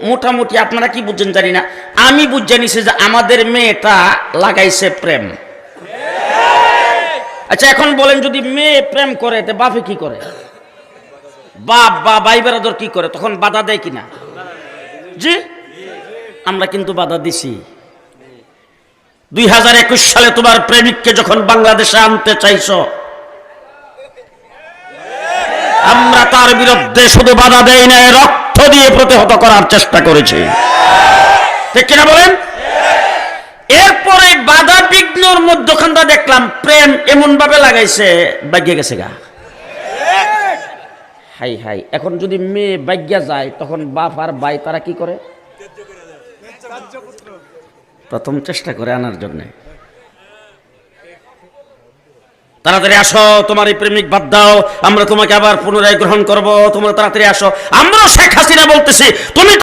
মোটামুটি আপনারা কি বুঝছেন জানি না, আমি বুঝে নিছি যে আমাদের মেয়েটা লাগাইছে প্রেম। আচ্ছা এখন বলেন, যদি মেয়ে প্রেম করে তে বাপে কি করে? বাপ বা ভাই বেরাদর কি করে? তখন বাধা দেয় কিনা? জি, আমরা কিন্তু বাধা দিছি। 2021 সালে তোমার প্রেমিককে যখন বাংলাদেশে আনতে চাইছো, আমরা তার বিরুদ্ধে শুধু বাধা দেই না, রক্ত দিয়ে প্রতিহত করার চেষ্টা করেছি। ঠিক কিনা বলেন? এরপরে বাধা বিঘ্নর মধ্যখানটা দেখলাম প্রেম এমন ভাবে লাগাইছে, বাগ্যে গেছে গা। হাই হাই, এখন যদি মেয়ে বাগ্যা যায় তখন বাপ আর ভাই তারা কি করে? প্রথম চেষ্টা করে আনার জন্য, তাড়াতাড়ি আসো, তোমার এই প্রেমিক বাদ দাও, আমরা তোমাকে আবার পুনরায় গ্রহণ করব, তোমরা তাড়াতাড়ি আসো। আমরা শেখ হাসিনা বলতেছি, তুমি